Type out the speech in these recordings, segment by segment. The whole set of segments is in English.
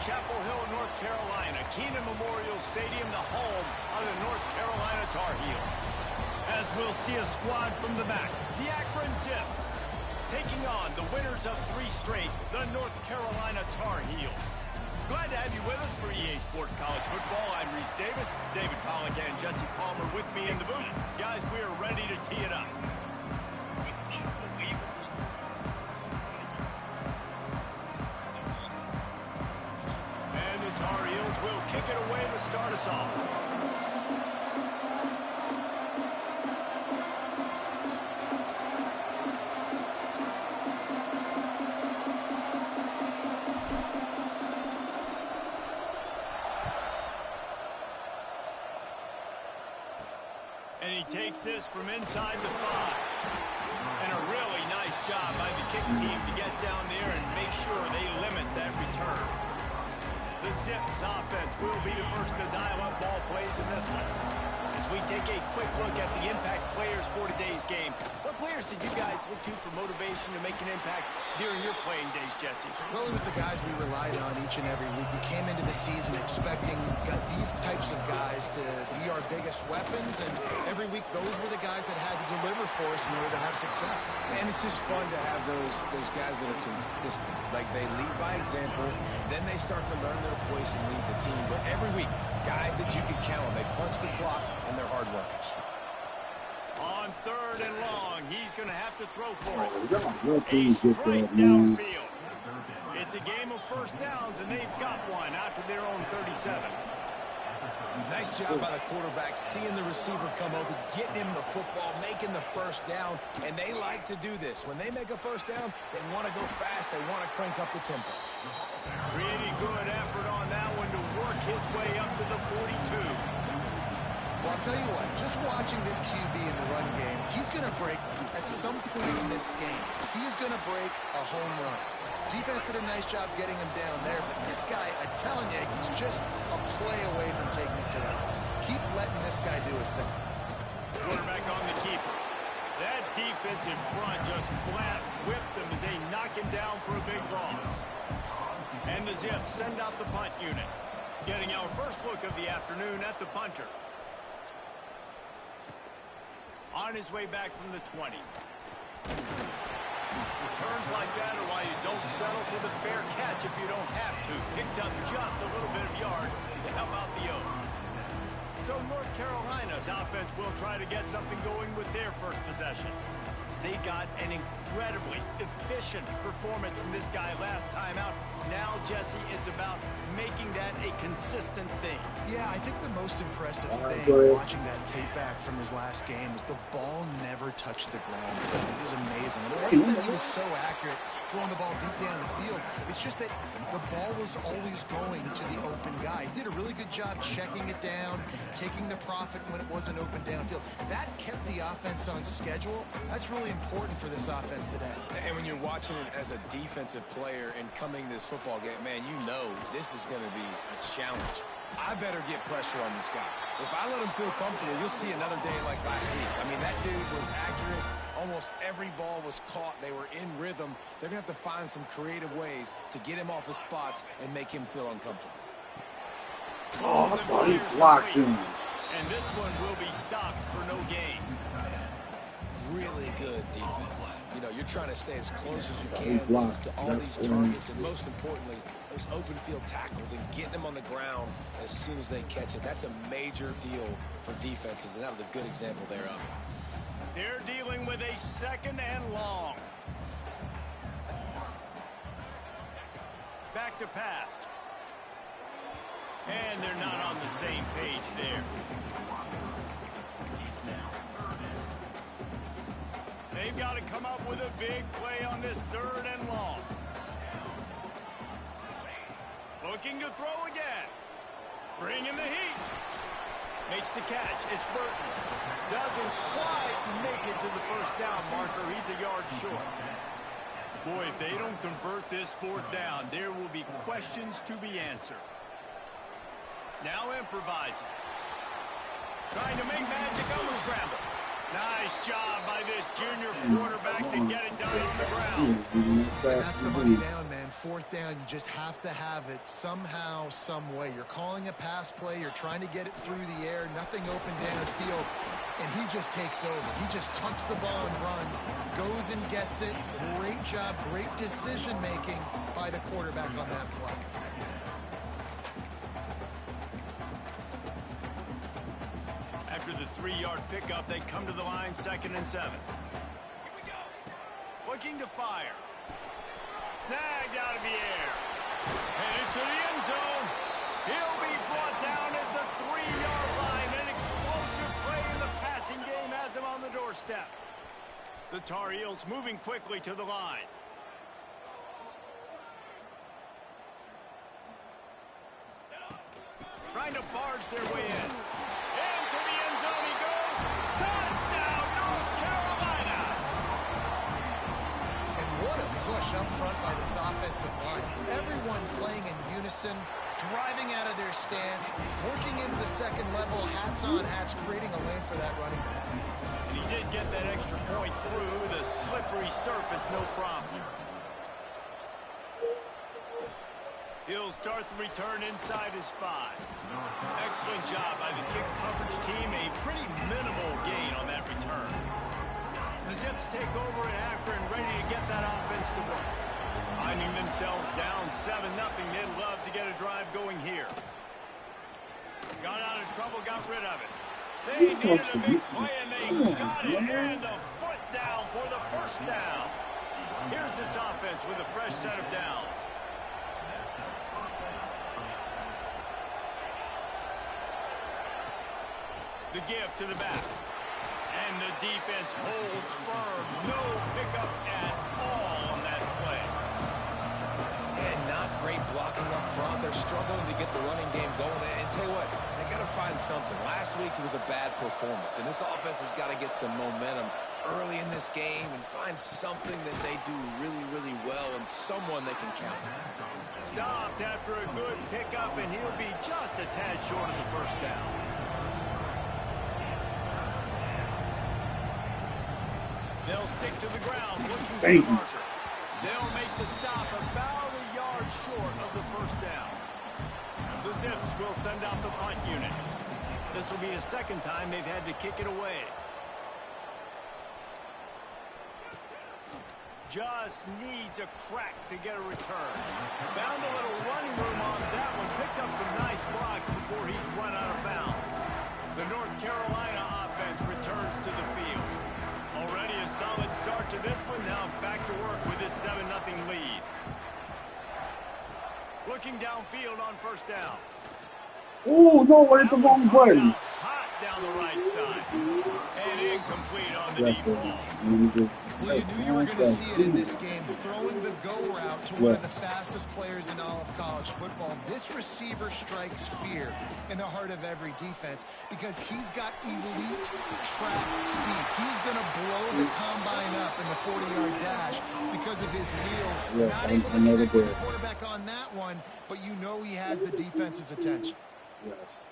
Chapel Hill, North Carolina. Keenan Memorial Stadium, the home of the North Carolina Tar Heels. As we'll see a squad from the back, the Akron Zips, taking on the winners of 3 straight, the North Carolina Tar Heels. Glad to have you with us for EA Sports College Football. I'm Reese Davis, David Pollack, and Jesse Palmer with me in the booth. Guys, we are ready to tee it up. And the Tar Heels will kick it away to start us off. And he takes this from inside the 5. And a really nice job by the kick team to get down there and make sure they limit that return. The Zips offense will be the first to dial up ball plays in this one. As we take a quick look at the impact players for today's game, what players did you guys look to for motivation to make an impact during your playing days, Jesse? Well, it was the guys we relied on each and every week. We came into the season expecting these types of guys to be our biggest weapons, and every week those were the guys that had to deliver for us in order to have success. And it's just fun to have those guys that are consistent. Like, they lead by example, then they start to learn their voice and lead the team. But every week, guys that you can count on, they punch the clock, and they're hard workers. On 3rd and long, he's going to have to throw for it. A straight downfield. It's a game of first downs, and they've got one after their own 37. Nice job by the quarterback, seeing the receiver come open, getting him the football, making the first down, and they like to do this. When they make a first down, they want to go fast, they want to crank up the tempo. Pretty good effort on that one to work his way up to the 42. Well, I'll tell you what, just watching this QB in the run game, he's going to break, at some point in this game, he's going to break a home run. Defense did a nice job getting him down there, but this guy, I'm telling you, he's just a play away from taking it to the house. Keep letting this guy do his thing. Quarterback on the keeper. That defense in front just flat whipped them as they knock him down for a big loss. And the Zips send out the punt unit, getting our first look of the afternoon at the punter. On his way back from the 20. Returns like that are why you don't settle for the fair catch if you don't have to. Picks up just a little bit of yards to help out the Oaks. So North Carolina's offense will try to get something going with their first possession. They got an incredibly efficient performance from this guy last time out. Now, Jesse, it's about making that a consistent thing. Yeah, I think the most impressive thing watching that tape back from his last game is the ball never touched the ground. It is amazing. And it wasn't that he was so accurate throwing the ball deep down the field. It's just that the ball was always going to the open guy. He did a really good job checking it down, taking the profit when it wasn't open downfield. That kept the offense on schedule. That's really important for this offense today. And when you're watching it as a defensive player and coming this football game, man, you know this is going to be a challenge. I better get pressure on this guy. If I let him feel comfortable, you'll see another day like last week. I mean, that dude was accurate. Almost every ball was caught. They were in rhythm. They're going to have to find some creative ways to get him off his spots and make him feel uncomfortable. Oh, I thought he blocked him. And this one will be stopped for no gain. Really good defense. You know, you're trying to stay as close as you can to all these targets, and most importantly, those open field tackles and getting them on the ground as soon as they catch it. That's a major deal for defenses, and that was a good example there of it. They're dealing with a 2nd and long. Back to pass. And they're not on the same page there. They've got to come up with a big play on this 3rd and long. Looking to throw again. Bringing the heat. Makes the catch. It's Burton. Doesn't quite make it to the first down marker. He's a yard short. Boy, if they don't convert this 4th down, there will be questions to be answered. Now improvising. Trying to make magic on the scramble. Nice job by this junior quarterback to get it done on the ground. And that's the money down, man. fourth down, you just have to have it somehow, some way. You're calling a pass play. You're trying to get it through the air. Nothing open downfield. And he just takes over. He just tucks the ball and runs, goes and gets it. Great job, great decision-making by the quarterback on that play. After the 3-yard pickup, they come to the line, 2nd and 7. Looking to fire. Snagged out of the air. Headed to the end zone. He'll be brought down at the 3-yard line. An explosive play in the passing game has him on the doorstep. The Tar Heels moving quickly to the line. Trying to barge their way in. Into the end zone he goes. Touchdown, North Carolina! And what a push up front by this offensive line. Everyone playing in unison, driving out of their stance, working into the second level, hats on hats, creating a lane for that running back. And he did get that extra point through the slippery surface, no problem. He'll start the return inside his 5. Excellent job by the kick coverage team. A pretty minimal gain on that return. The Zips take over at Akron, ready to get that offense to work. Finding themselves down 7-0, they'd love to get a drive going here. Got out of trouble, got rid of it. They needed a big play, and they got it. And the foot down for the first down. Here's this offense with a fresh set of downs. The give to the back. And the defense holds firm. No pickup at all on that play. And not great blocking up front. They're struggling to get the running game going. And tell you what, they got to find something. Last week it was a bad performance. And this offense has got to get some momentum early in this game and find something that they do really, really well and someone they can count on. Stopped after a good pickup, and he'll be just a tad short of the first down. They'll stick to the ground, looking for the marker. They'll make the stop about a yard short of the first down. The Zips will send out the punt unit. This will be the second time they've had to kick it away. Just needs a crack to get a return. Found a little running room on that one. Picked up some nice blocks before he's run out of bounds. The North Carolina offense returns to the field. Already a solid start to this one. Now back to work with this 7-0 lead. Looking downfield on first down. Oh, no, we're at the wrong way. Hot down the right side. And incomplete on the deep ball. Well, you knew you were going to see it in this game, throwing the go route to one of the fastest players in all of college football. This receiver strikes fear in the heart of every defense because he's got elite track speed. He's going to blow the combine up in the 40-yard dash because of his wheels. Not able to connect with the quarterback on that one, but you know he has the defense's attention. Yes.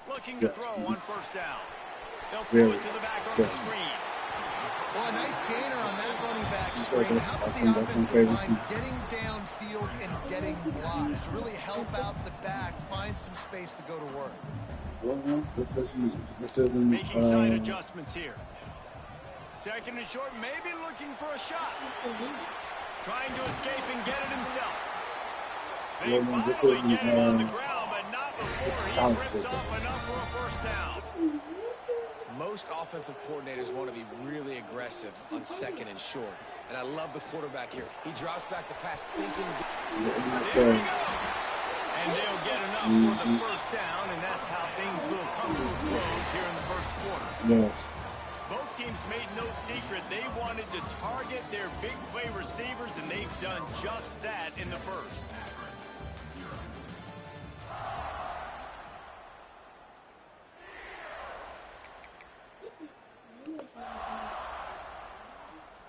Looking to throw on first down. They'll throw it to the back on the screen. Well, a nice gainer on that running back screen. How about the offensive line getting downfield and getting blocks to really help out the back, find some space to go to work? Well, this isn't making side adjustments here. Second and short, maybe looking for a shot. Trying to escape and get it himself. They finally get him on the ground, but not before he rips off enough for a first down. Most offensive coordinators want to be really aggressive on second and short. And I love the quarterback here. He drops back the pass thinking. There we go. And they'll get enough for the first down, and that's how things will come to a close here in the first quarter. Yes. Both teams made no secret they wanted to target their big play receivers, and they've done just that in the first.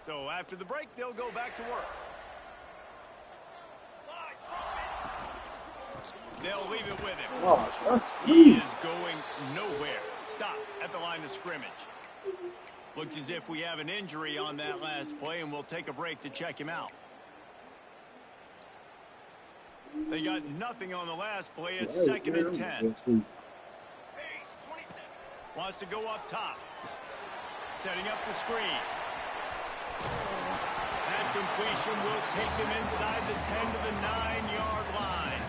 So after the break, they'll go back to work. They'll leave it with him. Oh, he is going nowhere. Stop at the line of scrimmage. Looks as if we have an injury on that last play, and we'll take a break to check him out. They got nothing on the last play. It's 2nd and 10. Wants to go up top. Setting up the screen. That completion will take them inside the 10 to the 9-yard line.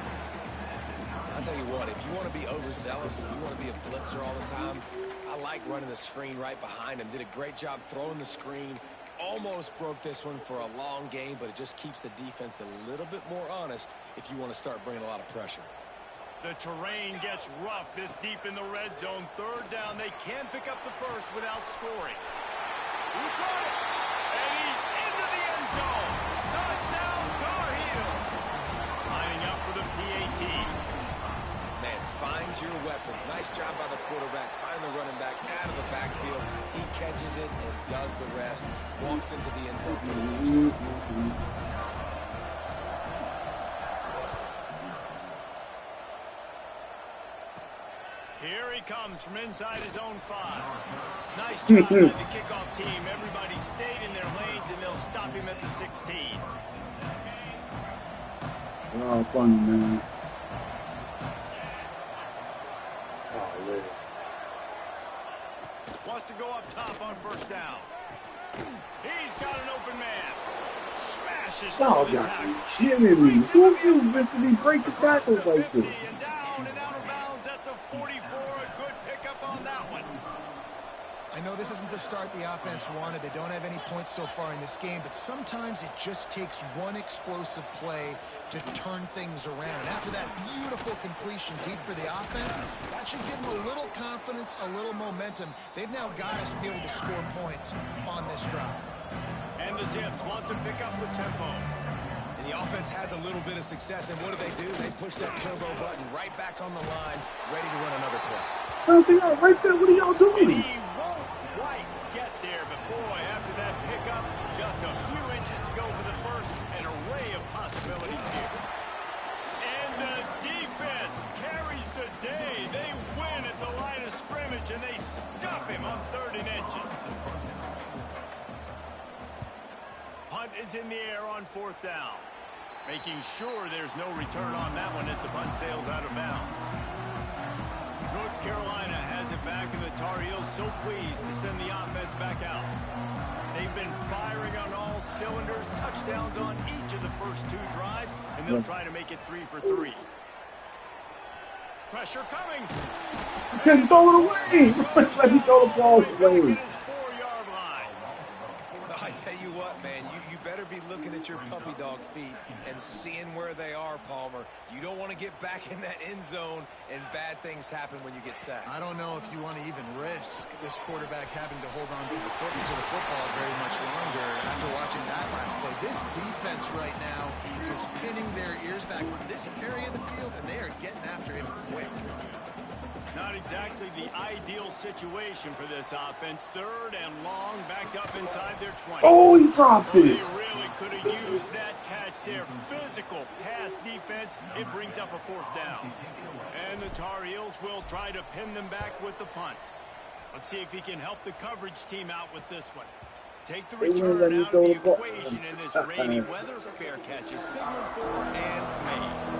I'll tell you what, if you want to be overzealous and you want to be a blitzer all the time, I like running the screen right behind him. Did a great job throwing the screen. Almost broke this one for a long game, but it just keeps the defense a little bit more honest if you want to start bringing a lot of pressure. The terrain gets rough this deep in the red zone. 3rd down. They can pick up the first without scoring. Who got it? And he's into the end zone. Touchdown, Tar Heels. Lining up for the PAT. Man, find your weapons. Nice job by the quarterback. Find the running back out of the backfield. He catches it and does the rest. Walks into the end zone for the touchdown. Here he comes from inside his own 5. Nice job by the kickoff team. Everybody stayed in their lanes, and they'll stop him at the 16. Oh, funny, man. Oh, yeah. Wants to go up top on 1st down. He's got an open man. Smashes Y'all through the got tackle. me kidding me. Who are you meant to be breaking tackles like 50 this? and down and out of bounds at the 44. A good pickup on that one. I know this isn't the start the offense wanted. They don't have any points so far in this game, but sometimes it just takes one explosive play to turn things around. After that beautiful completion deep for the offense, that should give them a little confidence, a little momentum. They've now got us to be able to score points on this drive. And the Zips want to pick up the tempo. And the offense has a little bit of success, and what do? They push that turbo button right back on the line, ready to run another play. Trying to figure out right there, what are y'all And doing? he won't quite get there, but boy, after that pickup, just a few inches to go for the first. An array of possibilities here. And the defense carries the day. They win at the line of scrimmage, and they stuff him on 3rd and inches. Punt is in the air on 4th down. Making sure there's no return on that one as the punt sails out of bounds. North Carolina has it back, and the Tar Heels so pleased to send the offense back out. They've been firing on all cylinders, touchdowns on each of the first 2 drives, and they'll try to make it 3 for 3. Pressure coming. You can't throw it away. Let me throw the ball away. I tell you what, man, you better be looking at your puppy dog feet and seeing where they are, Palmer. You don't want to get back in that end zone and bad things happen when you get sacked. I don't know if you want to even risk this quarterback having to hold on to the football very much longer after watching that last play. This defense right now is pinning their ears back in this area of the field, and they are getting after him quick. Not exactly the ideal situation for this offense. 3rd and long, backed up inside their 20. Oh, he dropped it. They really could have used that catch there. Physical pass defense. It brings up a 4th down. And the Tar Heels will try to pin them back with the punt. Let's see if he can help the coverage team out with this one. Take the return out of the equation in this rainy weather. Fair catch is signaled for and made.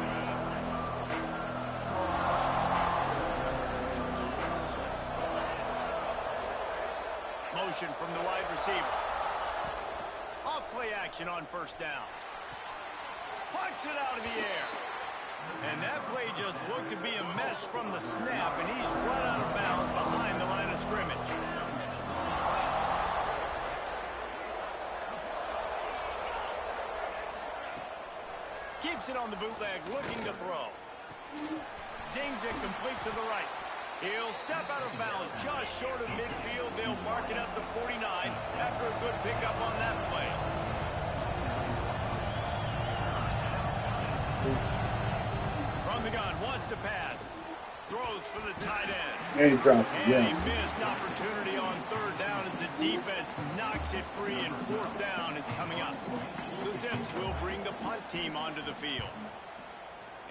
Motion from the wide receiver. Off play action on 1st down. Punts it out of the air. And that play just looked to be a mess from the snap, and he's run out of bounds behind the line of scrimmage. Keeps it on the bootleg, looking to throw. Zings it complete to the right. He'll step out of bounds just short of midfield. They'll mark it at the 49 after a good pickup on that play. From the gun, wants to pass. Throws for the tight end. And dropped it, And yes. a missed opportunity on 3rd down as the defense knocks it free, and 4th down is coming up. The Zips will bring the punt team onto the field.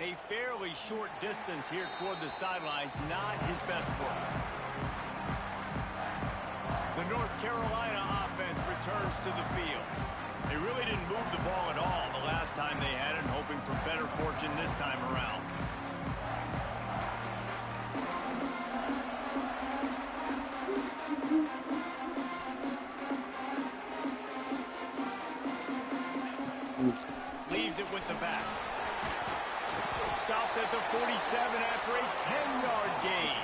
A fairly short distance here toward the sidelines, not his best work. The North Carolina offense returns to the field. They really didn't move the ball at all the last time they had it, hoping for better fortune this time around. Leaves it with the back. Stopped at the 47 after a 10-yard gain.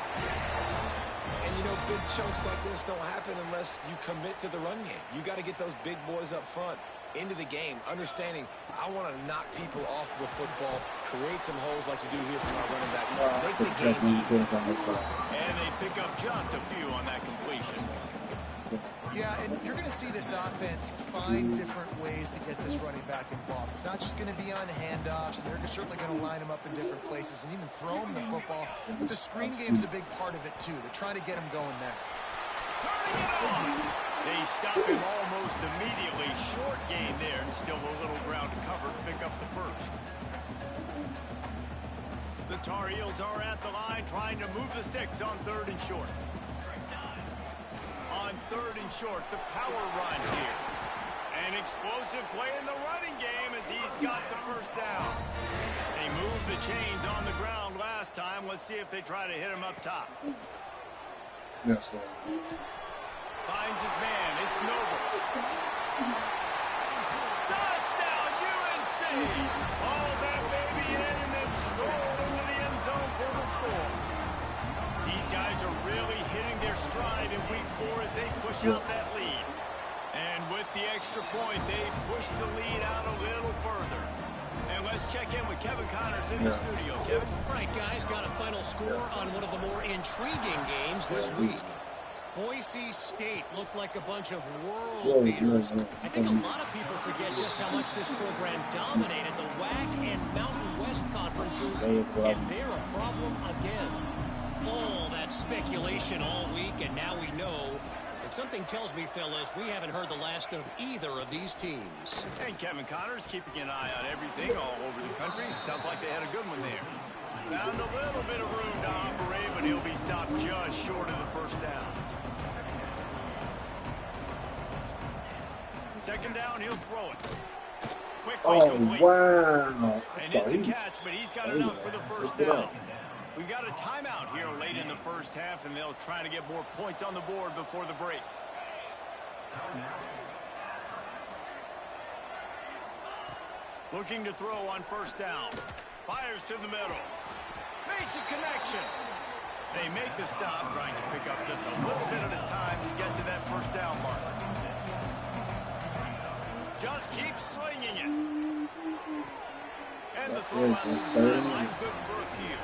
And, you know, big chunks like this don't happen unless you commit to the run game. You got to get those big boys up front into the game, understanding I want to knock people off the football, create some holes like you do here from our running back. Make the game easy. And they pick up just a few on that completion. Yeah, and you're going to see this offense find different ways to get this running back involved. It's not just going to be on handoffs. They're certainly going to line him up in different places and even throw him the football. But the screen game's a big part of it, too. They're trying to get him going there. Turning it on. They stop him almost immediately. Short gain there, and still a little ground to cover to pick up the first. The Tar Heels are at the line trying to move the sticks on 3rd and short. On 3rd and short, the power run here. An explosive play in the running game as he's got the first down. They moved the chains on the ground last time. Let's see if they try to hit him up top. Yes, sir. Finds his man. It's Noble. Touchdown, UNC! All that baby in and then stroll into the end zone for the score. These guys are really hitting their stride in week 4 as they push out that lead. And with the extra point, they push the lead out a little further. And let's check in with Kevin Connors in the studio. Kevin? Right, guys, got a final score on one of the more intriguing games this week. Boise State looked like a bunch of world beaters. I think a lot of people forget just how much this program dominated the WAC and Mountain West conferences, and they're a problem again. All that speculation all week, and now we know. But something tells me, fellas, we haven't heard the last of either of these teams. And Kevin Connors keeping an eye on everything all over the country. Sounds like they had a good one there. Found a little bit of room to operate, but he'll be stopped just short of the first down. Second down, he'll throw it. Quickly complete. Wow. And it's a catch, but he's got enough for the first down. We got a timeout here late in the first half, and they'll try to get more points on the board before the break. Looking to throw on first down. Fires to the middle. Makes a connection. They make the stop, trying to pick up just a little bit at a time to get to that first down marker. Just keep slinging it. And the throw out to the sideline, good for a few.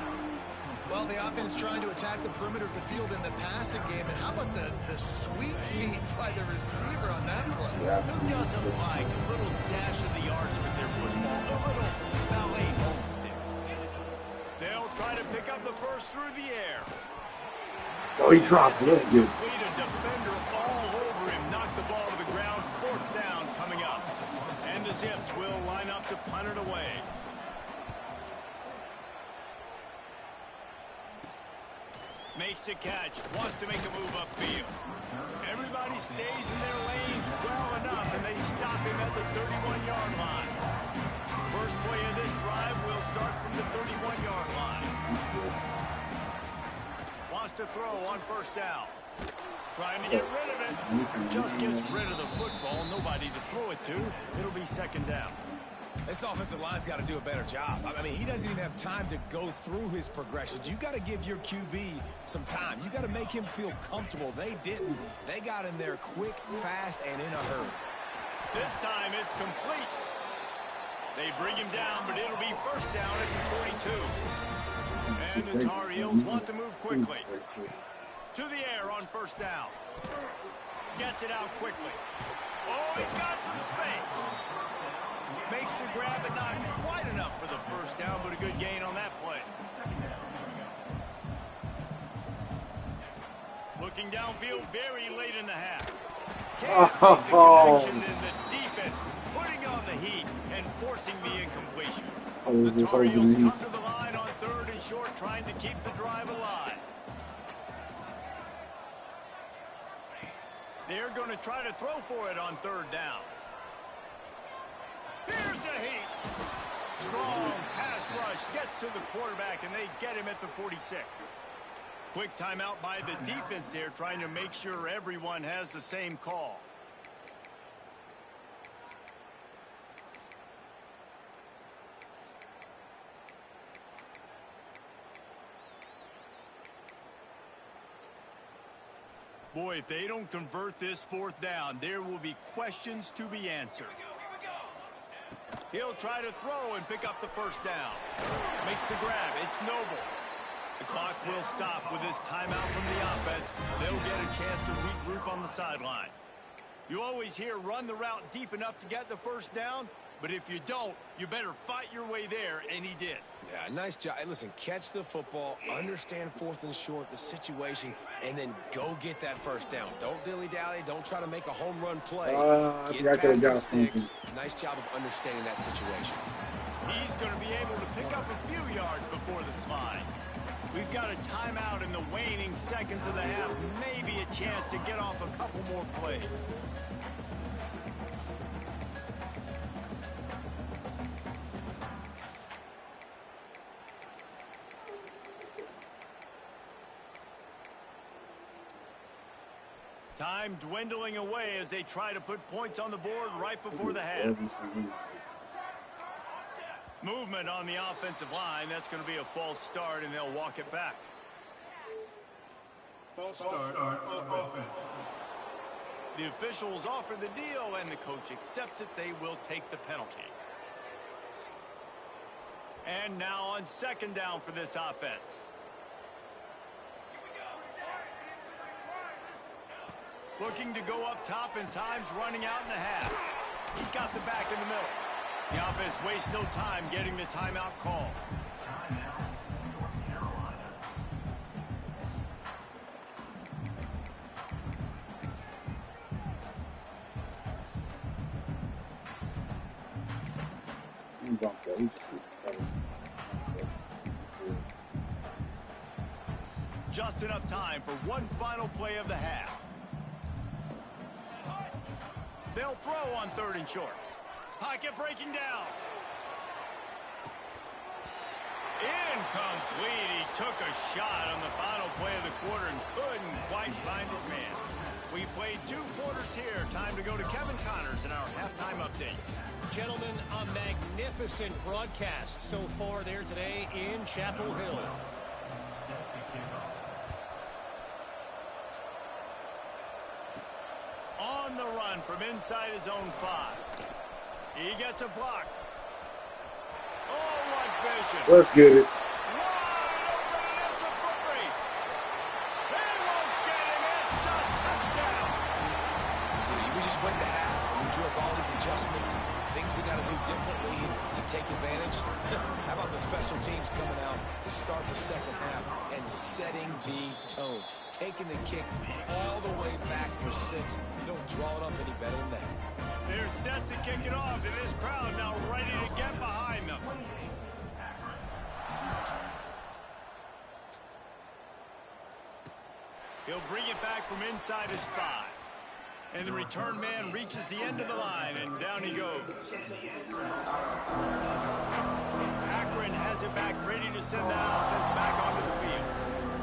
Well, the offense trying to attack the perimeter of the field in the passing game. And how about the sweet feet by the receiver on that play? Who doesn't like a little dash of the yards with their football? A little ballet moment there. They'll try to pick up the first through the air. Oh, he dropped it. That's good. Complete a defender all over him. Knocked the ball to the ground. Fourth down coming up. And the Zips will line up to punt it away. Makes a catch, wants to make a move upfield. Everybody stays in their lanes well enough, and they stop him at the 31-yard line. First play of this drive will start from the 31-yard line. Wants to throw on first down. Trying to get rid of it. Just gets rid of the football. Nobody to throw it to. It'll be second down. This offensive line's got to do a better job. I mean, he doesn't even have time to go through his progressions. You got to give your QB some time. You got to make him feel comfortable. They didn't. They got in there quick, fast, and in a hurry. This time it's complete. They bring him down, but it'll be first down at the 42. And the Tar Heels want to move quickly. To the air on first down. Gets it out quickly. Oh, he's got some space. Makes the grab, but not quite enough for the first down, but a good gain on that play. Looking downfield very late in the half. Can't make the connection, and the defense putting on the heat and forcing the incompletion. The Tar Heels come to the line on third and short, trying to keep the drive alive. They're going to try to throw for it on third down. heat. Strong pass rush gets to the quarterback, and they get him at the 46. Quick timeout by the defense there, trying to make sure everyone has the same call. Boy, if they don't convert this fourth down, there will be questions to be answered. He'll try to throw and pick up the first down. Makes the grab. It's Noble. The clock will stop with this timeout from the offense. They'll get a chance to regroup on the sideline. You always hear run the route deep enough to get the first down, but if you don't, you better fight your way there, and he did. Yeah, nice job. Hey, listen, catch the football, understand fourth and short, the situation, and then go get that first down. Don't dilly-dally. Don't try to make a home run play. Get past the sticks. Nice job of understanding that situation. He's going to be able to pick up a few yards before the slide. We've got a timeout in the waning seconds of the half. Maybe a chance to get off a couple more plays. Time dwindling away as they try to put points on the board right before the half. Movement on the offensive line. That's going to be a false start, and they'll walk it back. False start on offense. The officials offer the deal, and the coach accepts it. They will take the penalty. And now on second down for this offense. Looking to go up top, and time's running out in the half. He's got the back in the middle. The offense wastes no time getting the timeout call. Just enough time for one final play of the half. They'll throw on third and short. Pocket breaking down. Incomplete. He took a shot on the final play of the quarter and couldn't quite find his man. We played 2 quarters here. Time to go to Kevin Connors in our halftime update. Gentlemen, a magnificent broadcast so far there today in Chapel Hill. On the run from inside his own 5. He gets a block. Oh, what vision. Let's get it. Wide open, and it's a foot race. They won't get him. It's a touchdown. We just went to half, and we drew up all these adjustments, things we got to do differently to take advantage. How about the special teams coming out to start the second half and setting the tone, taking the kick all the way back for 6. You don't draw it up any better than that. They're set to kick it off, and this crowd now ready to get behind them. He'll bring it back from inside his 5. And the return man reaches the end of the line, and down he goes. Akron has it back, ready to send that offense back onto the field.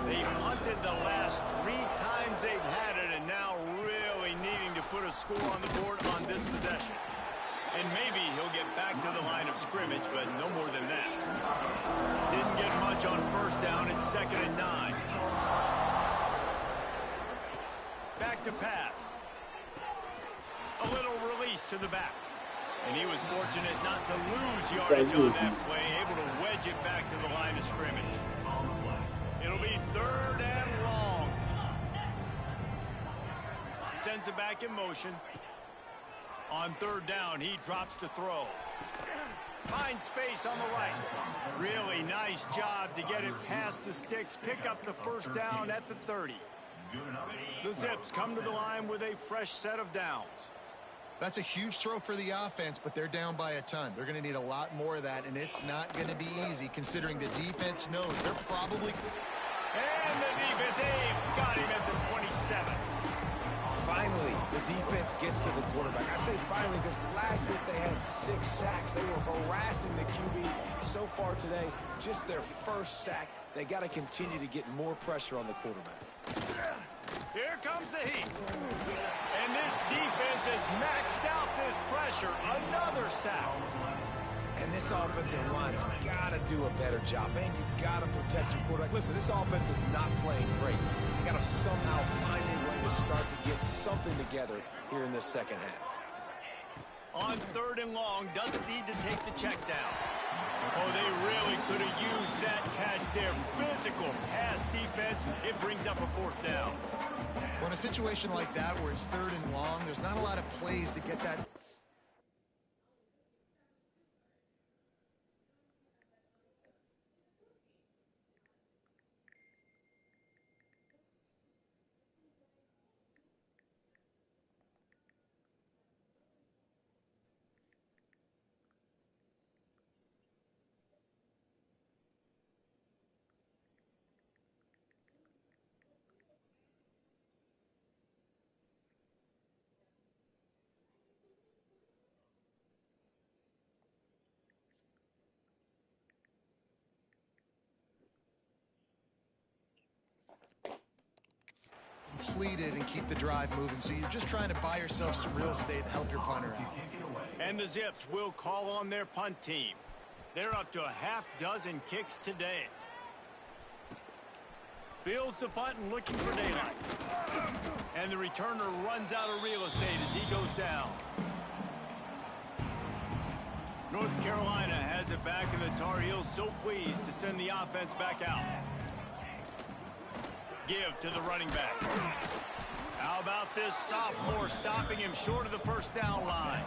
They've punted the last 3 times they've had it, and now really needing to put a score on the board on this possession. And maybe he'll get back to the line of scrimmage, but no more than that. Didn't get much on first down. It's 2nd and 9. Back to pass. A little release to the back. And he was fortunate not to lose yardage on that play, able to wedge it back to the line of scrimmage. It'll be 3rd and long. Sends it back in motion. On 3rd down, he drops to throw. Finds space on the right. Really nice job to get it past the sticks, pick up the first down at the 30. The Zips come to the line with a fresh set of downs. That's a huge throw for the offense, but they're down by a ton. They're going to need a lot more of that, and it's not going to be easy considering the defense knows they're probably... And the defense got him at the 27. Finally, the defense gets to the quarterback. I say finally because last week they had 6 sacks. They were harassing the QB. So far today, just their first sack. They got to continue to get more pressure on the quarterback. Here comes the heat. And this defense has maxed out this pressure. Another sack. And this offensive line's got to do a better job. Man, you got to protect your quarterback. Listen, this offense is not playing great. They got to somehow find a way to start to get something together here in this second half. On 3rd and long, doesn't need to take the check down. Oh, they really could have used that catch there. Physical pass defense. It brings up a 4th down. Well, in a situation like that where it's 3rd and long, there's not a lot of plays to get that. Completed and keep the drive moving. So you're just trying to buy yourself some real estate and help your punter out. And the Zips will call on their punt team. They're up to a half-dozen kicks today. Fields the punt and looking for daylight. And the returner runs out of real estate as he goes down. North Carolina has it back, and the Tar Heels so pleased to send the offense back out. Give to the running back. How about this sophomore stopping him short of the 1st down line?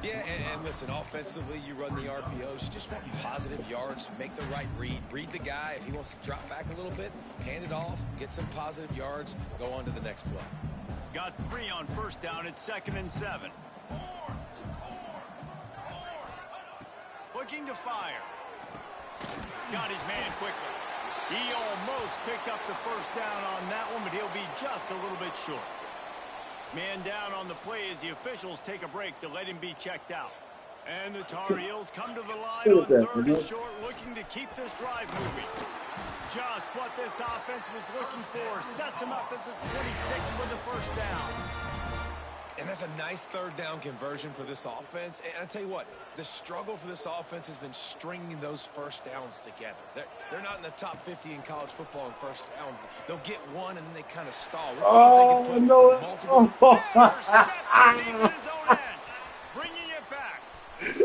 Yeah, and listen, offensively, you run the RPOs. You just want positive yards, make the right read. Read the guy. If he wants to drop back a little bit, hand it off, get some positive yards, go on to the next play. Got 3 on 1st down at 2nd and 7. Looking to fire. Got his man quickly. He almost picked up the 1st down on that one, but he'll be just a little bit short. Man down on the play as the officials take a break to let him be checked out. And the Tar Heels come to the line on 3rd and short, looking to keep this drive moving. Just what this offense was looking for. Sets him up at the 26 with the 1st down. And that's a nice 3rd down conversion for this offense. And I tell you what, the struggle for this offense has been stringing those 1st downs together. They're not in the top 50 in college football in 1st downs. They'll get one and then they kind of stall. Let's see if they can put multiple. Intercepted in his own end, bringing it back.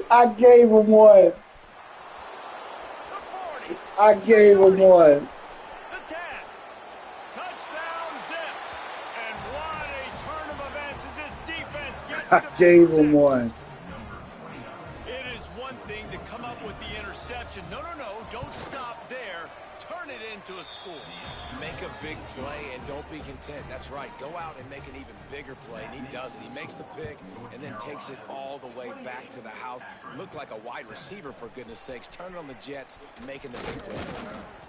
I gave him one. The 40. I gave him one. The 10. Touchdown Zips. And what a turn of events as this defense gets I to gave pick him 6. one. It is one thing to come up with the interception. No, don't stop there. Turn it into a score. Make a big play and don't be content. That's right. Go out and make an even bigger play, and he does it. He makes the pick and then takes it all the way back to the house. Looked like a wide receiver, for goodness sakes. Turn it on the Jets, making the big play.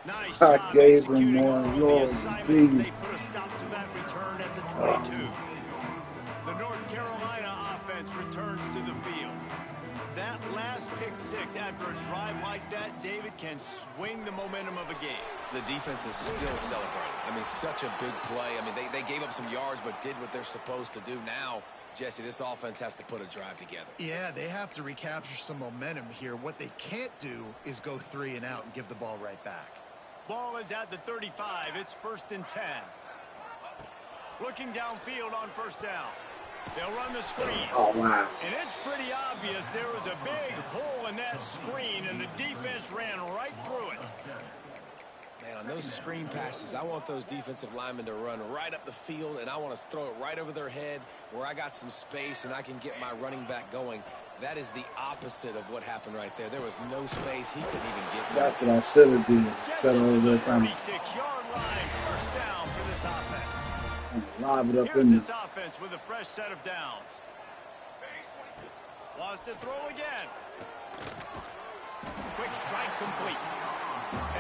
Nice I job gave him executing one. all the Lord assignments. Jesus. They put a stop to that return at the 22. The North Carolina offense returns to the field. That last pick 6 after a drive like that, David, can swing the momentum of a game. The defense is still celebrating. I mean, such a big play. I mean, they gave up some yards but did what they're supposed to do. Now, Jesse, this offense has to put a drive together. Yeah, they have to recapture some momentum here. What they can't do is go 3 and out and give the ball right back. Ball is at the 35. It's 1st and 10. Looking downfield on 1st down. They'll run the screen. Oh, wow. And it's pretty obvious there was a big hole in that screen, and the defense ran right through it. Man, on those screen passes, I want those defensive linemen to run right up the field, and I want to throw it right over their head where I got some space and I can get my running back going. That is the opposite of what happened right there. There was no space. He couldn't even get there. That's what I should have done instead of over that time. 36-yard line, 1st down for this offense. Lob it up Here's in this there. offense with a fresh set of downs. Wants to throw again. Quick strike complete.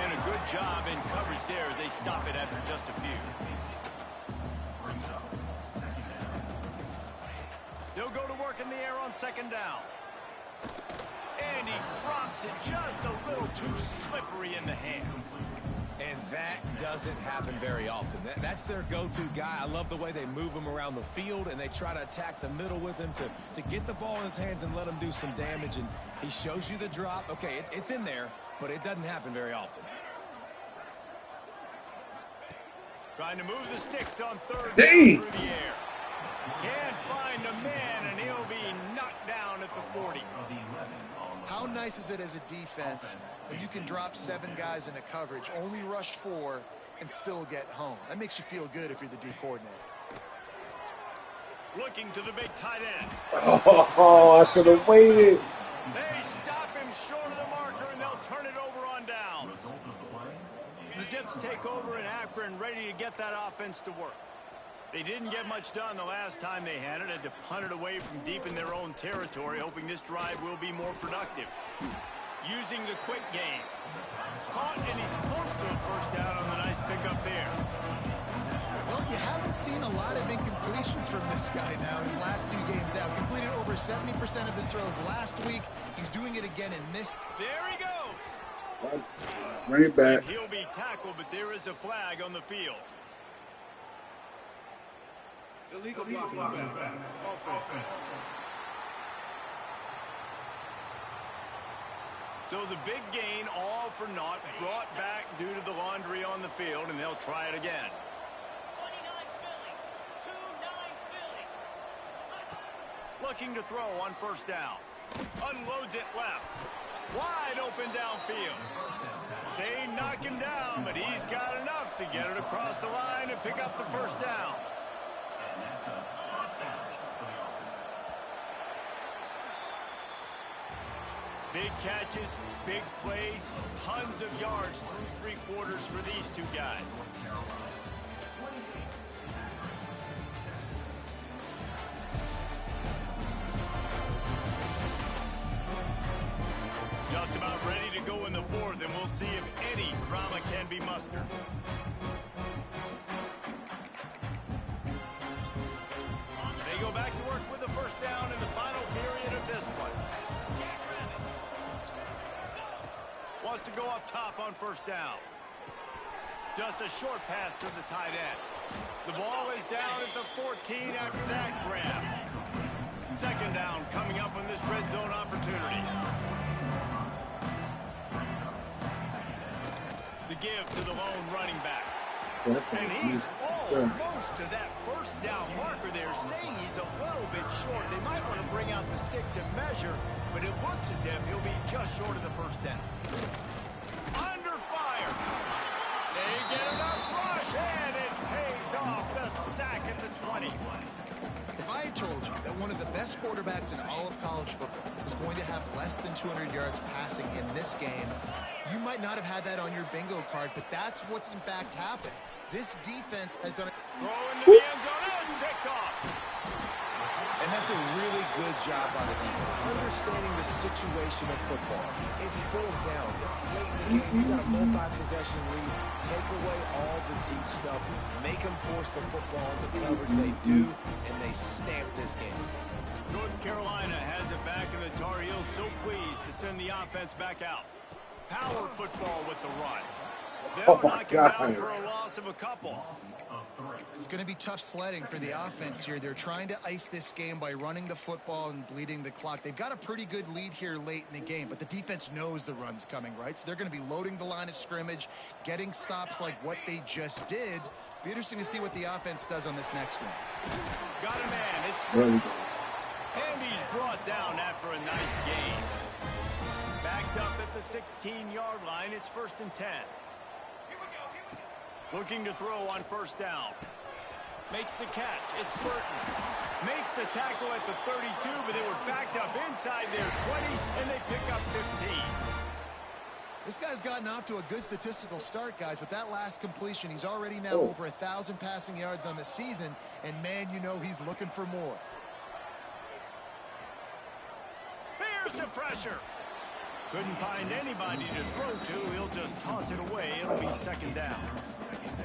And a good job in coverage there as they stop it after just a few. They'll go to work in the air on second down. And he drops it just a little too slippery in the hands. And that doesn't happen very often. That's their go-to guy. I love the way they move him around the field, and they try to attack the middle with him to get the ball in his hands and let him do some damage. And he shows you the drop. Okay, it's in there, but it doesn't happen very often. Trying to move the sticks on third down Dang. through the air. Can't find a man, and he'll be knocked down at the 40. How nice is it as a defense when you can drop 7 guys into coverage, only rush 4, and still get home? That makes you feel good if you're the D coordinator. Looking to the big tight end. Oh, I should have waited. They stop him short of the marker, and they'll turn it over on downs. The Zips take over in Akron, ready to get that offense to work. They didn't get much done the last time they had it. Had to punt it away from deep in their own territory, hoping this drive will be more productive. Using the quick game. Caught, and he's close to a first down on the nice pickup there. Well, you haven't seen a lot of incompletions from this guy now in his last 2 games out. Completed over 70% of his throws last week. He's doing it again in this. There he goes. Bring it back. And he'll be tackled, but there is a flag on the field. Illegal blocking back. Offense. So the big gain, all for naught, brought back due to the laundry on the field, and they'll try it again. 29 Philly. 2-9 Philly. Looking to throw on first down. Unloads it left. Wide open downfield. They knock him down, but he's got enough to get it across the line and pick up the first down. Big catches, big plays, tons of yards through 3 quarters for these 2 guys. Just about ready to go in the 4th, and we'll see if any drama can be mustered. They go back to work with the first down in the final period of this one. Wants to go up top on first down. Just a short pass to the tight end. The ball is down at the 14 after that grab. Second down coming up on this red zone opportunity. The give to the lone running back. And he's almost to that first down marker there, saying he's a little bit short. They might want to bring out the sticks and measure, but it looks as if he'll be just short of the first down. Under fire. They get enough rush, and it pays off. The sack at the 20. If I had told you that one of the best quarterbacks in all of college football was going to have less than 200 yards passing in this game, you might not have had that on your bingo card, but that's what's in fact happened. This defense has done it. Throw into the end zone. Oh, it's picked off. And that's a really good job by the defense, understanding the situation of football. It's 4th down. It's late in the game. You got a multi-possession lead. Take away all the deep stuff. Make them force the football into coverage. They do, and they stamp this game. North Carolina has it back, and the Tar Heels so pleased to send the offense back out. Power football with the run. They'll knock him down for a loss of a couple. It's going to be tough sledding for the offense here. They're trying to ice this game by running the football and bleeding the clock. They've got a pretty good lead here late in the game, but the defense knows the run's coming, right? So they're going to be loading the line of scrimmage, getting stops like what they just did. Be interesting to see what the offense does on this next one. Got a man. It's and he's brought down after a nice gain. Backed up at the 16-yard line. It's 1st and 10. Looking to throw on first down. Makes the catch. It's Burton. Makes the tackle at the 32, but they were backed up inside their 20, and they pick up 15. This guy's gotten off to a good statistical start, guys. With that last completion, he's already now over 1,000 passing yards on the season, and man, you know he's looking for more. Here's the pressure. Couldn't find anybody to throw to. He'll just toss it away. It'll be 2nd down.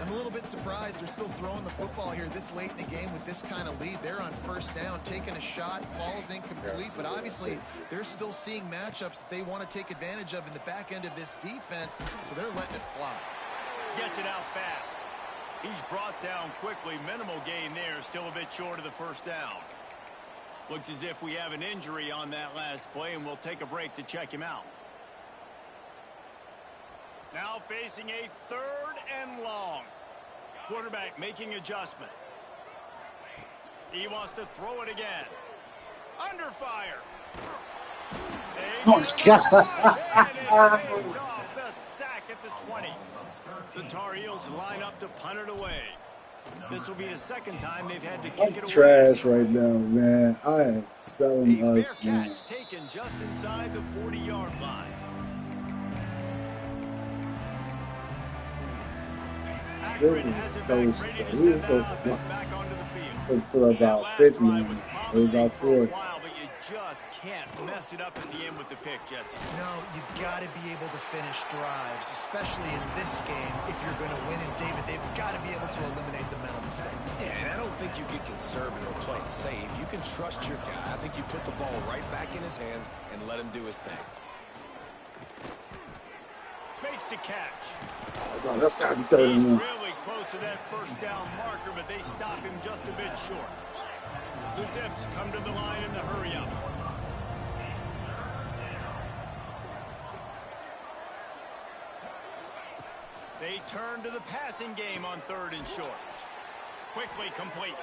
I'm a little bit surprised they're still throwing the football here this late in the game with this kind of lead. They're on first down, taking a shot, falls incomplete, but obviously they're still seeing matchups that they want to take advantage of in the back end of this defense, so they're letting it fly. Gets it out fast. He's brought down quickly. Minimal gain there, still a bit short of the first down. Looks as if we have an injury on that last play, and we'll take a break to check him out. Now facing a 3rd and long. Quarterback making adjustments. He wants to throw it again. Under fire. Oh, God. And it pays off. The sack at the 20. The Tar Heels line up to punt it away. This will be the second time they've had to kick it away. Trash right now, man. I am selling A us, fair man. catch taken just inside the 40-yard line. This is Has it close. back, ready to We send were that offense back onto the field. supposed to put about That 50 last drive in was it. It was promising about for a 40. while, but you just can't mess it up at the end with the pick, Jesse. No, you've got to be able to finish drives, especially in this game. If you're going to win, and David, they've got to be able to eliminate the mental mistakes. Yeah, and I don't think you get conservative or play it safe. You can trust your guy. I think you put the ball right back in his hands and let him do his thing. Makes the catch. Oh, that's got to be 30 He's minutes. really close to that first down marker, but they stop him just a bit short. The Zips come to the line in the hurry-up. They turn to the passing game on 3rd and short. Quickly complete.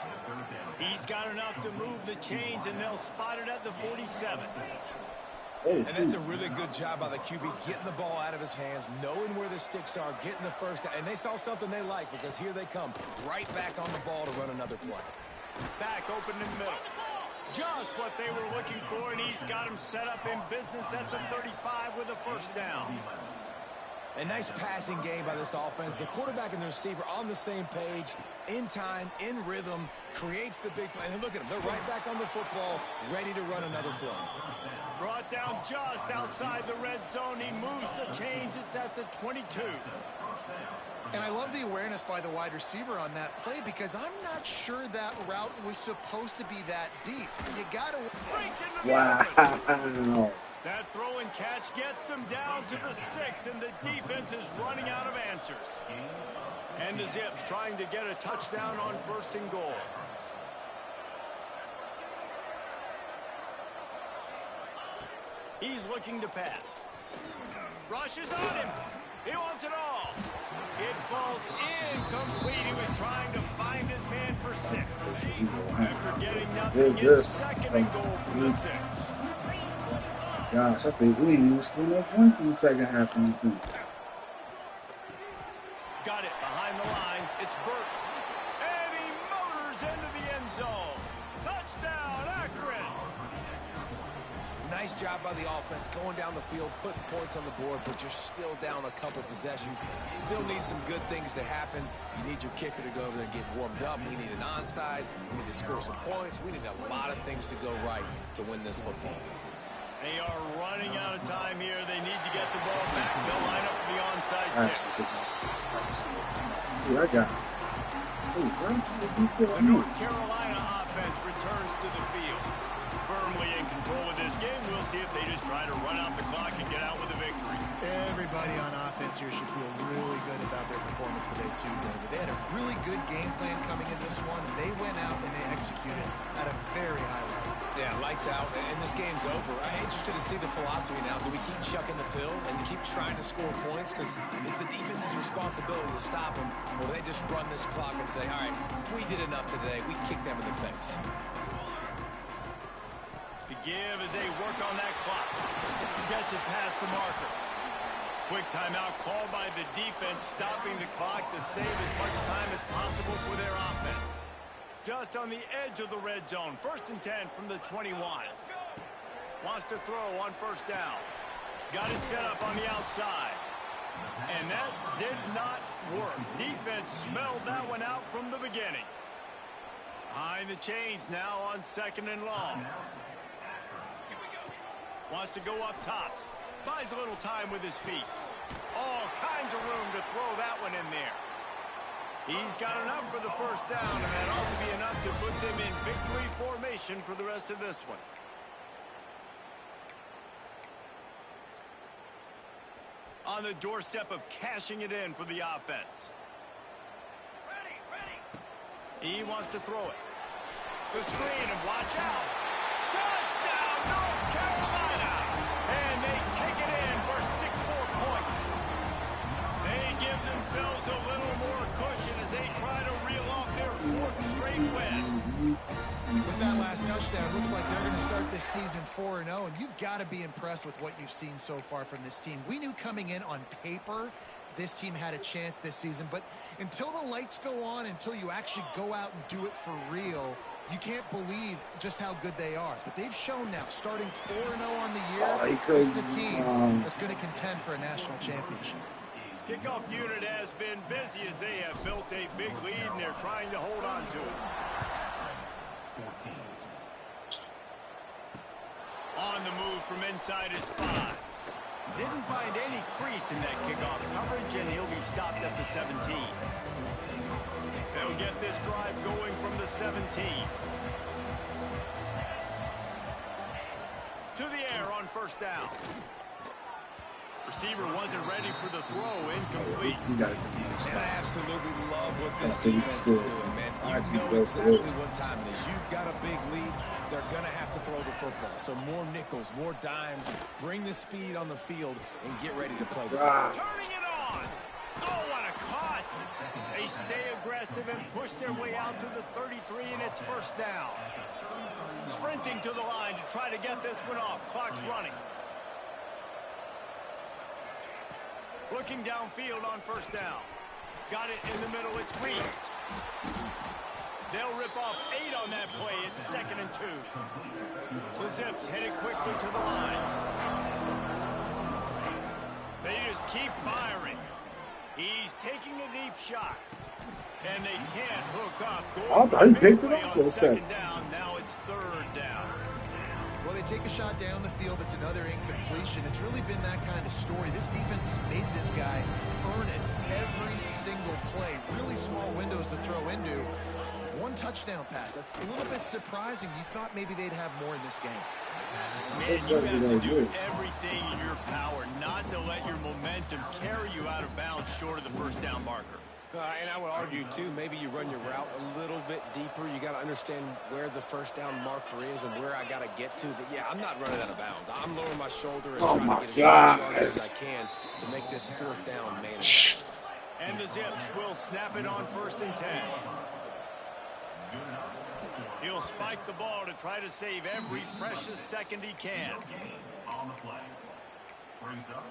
He's got enough to move the chains, and they'll spot it at the 47. And that's a really good job by the QB, getting the ball out of his hands, knowing where the sticks are, getting the first down. And they saw something they like, because here they come, right back on the ball to run another play. Back open in the middle. Just what they were looking for, and he's got him set up in business at the 35 with a first down. A nice passing game by this offense. The quarterback and the receiver on the same page, in time, in rhythm, creates the big play. And look at them. They're right back on the football, ready to run another play. Brought down just outside the red zone. He moves the chains. It's at the 22. And I love the awareness by the wide receiver on that play, because I'm not sure that route was supposed to be that deep. You got to... Breaks into the open. Wow. That throw and catch gets them down to the 6, and the defense is running out of answers. And the Zips trying to get a touchdown on 1st and goal. He's looking to pass. Rushes on him. He wants it all. It falls incomplete. He was trying to find his man for 6. After getting nothing, it's 2nd and goal from the 6. Gosh, I think we ain't even scored no points in the second half. Anything. Got it behind the line. It's Burton. And he motors into the end zone. Touchdown, Akron. Nice job by the offense going down the field, putting points on the board, but you're still down a couple possessions. Still need some good things to happen. You need your kicker to go over there and get warmed up. We need an onside. We need to score some points. We need a lot of things to go right to win this football game. They are running out of time here. They need to get the ball back. They'll line up for the onside kick. See, I got it. The North Carolina offense returns to the field. Firmly in control of this game. We'll see if they just try to run out the clock and get out with a victory. Everybody on offense here should feel really good about their performance today, too, David. They had a really good game plan coming into this one. They went out and they executed at a very high level. Yeah, lights out, and this game's over. I'm interested to see the philosophy now. Do we keep chucking the pill and keep trying to score points? Because it's the defense's responsibility to stop them. Or do they just run this clock and say, all right, we did enough today. We kicked them in the face. The give as they work on that clock. Gets it past the marker. Quick timeout called by the defense, stopping the clock to save as much time as possible for their offense. Just on the edge of the red zone. 1st and 10 from the 21. Wants to throw on 1st down. Got it set up on the outside. And that did not work. Defense smelled that one out from the beginning. Behind the chains now on 2nd and long. Wants to go up top. Buys a little time with his feet. All kinds of room to throw that one in there. He's got enough for the first down, and that ought to be enough to put them in victory formation for the rest of this one. On the doorstep of cashing it in for the offense. He wants to throw it. The screen, and watch out. Touchdown, North Carolina! And they take it in for 6 more points. They give themselves a little more cushion as they try to reel off their 4th straight win. With that last touchdown, looks like they're going to start this season 4-0, and you've got to be impressed with what you've seen so far from this team. We knew coming in on paper this team had a chance this season, but until the lights go on, until you actually go out and do it for real, you can't believe just how good they are. But they've shown now, starting 4-0 on the year, this is a team that's going to contend for a national championship. Kickoff unit has been busy as they have built a big lead, and they're trying to hold on to it. On the move from inside his 5. Didn't find any crease in that kickoff coverage, and he'll be stopped at the 17. They'll get this drive going from the 17. To the air on first down. Receiver wasn't ready for the throw, incomplete. And I absolutely love what this defense is doing, man. You know exactly what time it is. You've got a big lead. They're going to have to throw the football. So more nickels, more dimes. Bring the speed on the field and get ready to play the game. Turning it on. Oh, what a cut. They stay aggressive and push their way out to the 33, and it's first down. Sprinting to the line to try to get this one off. Clock's running. Looking downfield on first down. Got it in the middle. It's Reese. They'll rip off 8 on that play. It's 2nd and 2. The Zips headed quickly to the line. They just keep firing. He's taking a deep shot. And they can't hook up. I thought he picked it up for a second. Down. Now it's 3rd down. Well, they take a shot down the field. It's another incompletion. It's really been that kind of story. This defense has made this guy earn it every single play. Really small windows to throw into. 1 touchdown pass. That's a little bit surprising. You thought maybe they'd have more in this game. Man, you have to do everything in your power not to let your momentum carry you out of bounds short of the first down marker. And I would argue, too, maybe you run your route a little bit deeper. You got to understand where the first down marker is and where I got to get to. But, yeah, I'm not running out of bounds. I'm lowering my shoulder and trying to get as much yards as I can to make this 4th down manageable. And the Zips will snap it on 1st and 10. He'll spike the ball to try to save every precious second he can. On the play. Brings up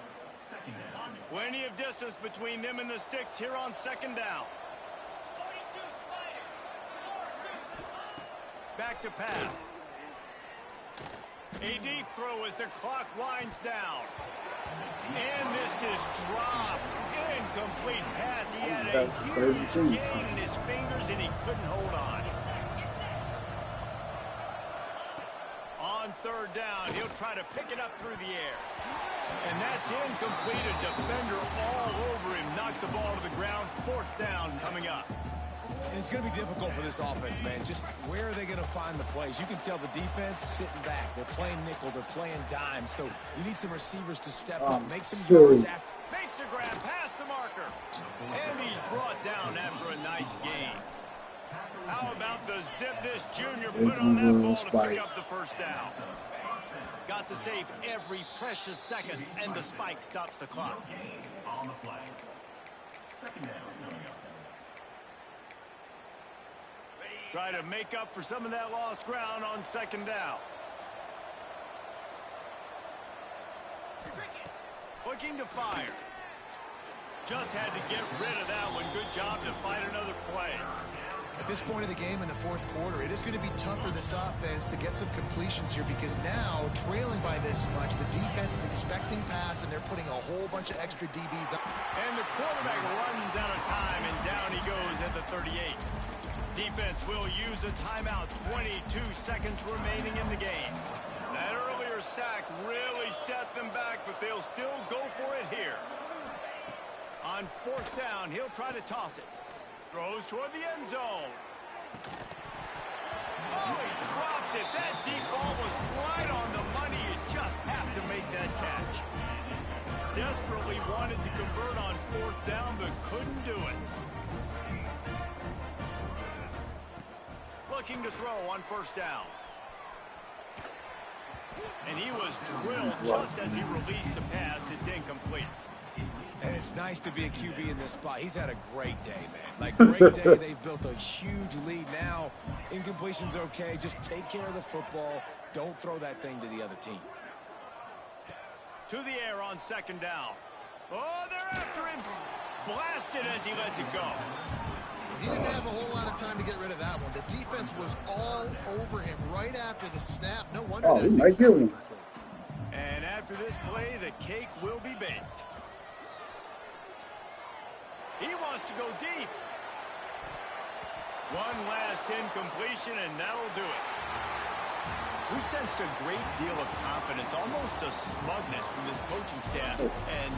2nd down. Plenty of distance between them and the sticks here on 2nd down. Back to pass. A deep throw as the clock winds down. And this is dropped. Incomplete pass. He had a huge gain in his fingers and he couldn't hold on. On 3rd down, he'll try to pick it up through the air. And that's incomplete. A defender all over him. Knocked the ball to the ground. 4th down coming up. And it's going to be difficult for this offense, man. Just where are they going to find the plays? You can tell the defense sitting back. They're playing nickel. They're playing dime. So you need some receivers to step up. Make some yards after. Makes the grab past the marker. And he's brought down after a nice gain. How about the zip this junior put on that ball to pick up the first down? Got to save every precious second, and the spike stops the clock. On the play. 2nd down coming up. Try to make up for some of that lost ground on 2nd down. Looking to fire. Just had to get rid of that one. Good job to find another play. At this point of the game in the 4th quarter, it is going to be tough for this offense to get some completions here because now, trailing by this much, the defense is expecting pass, and they're putting a whole bunch of extra DBs up. And the quarterback runs out of time, and down he goes at the 38. Defense will use a timeout. 22 seconds remaining in the game. That earlier sack really set them back, but they'll still go for it here. On 4th down, he'll try to toss it. Throws toward the end zone. Oh, he dropped it. That deep ball was right on the money. You just have to make that catch. Desperately wanted to convert on 4th down, but couldn't do it. Looking to throw on 1st down. And he was drilled just as he released the pass. It's incomplete. And it's nice to be a QB in this spot. He's had a great day, man. Like, great day. They've built a huge lead now. Incompletion's okay. Just take care of the football. Don't throw that thing to the other team. To the air on 2nd down. Oh, they're after him. Blasted as he lets it go. He didn't have a whole lot of time to get rid of that one. The defense was all over him right after the snap. No wonder that thing fell incomplete. And after this play, the cake will be baked. He wants to go deep. One last incompletion, and that'll do it. We sensed a great deal of confidence, almost a smugness from this coaching staff. And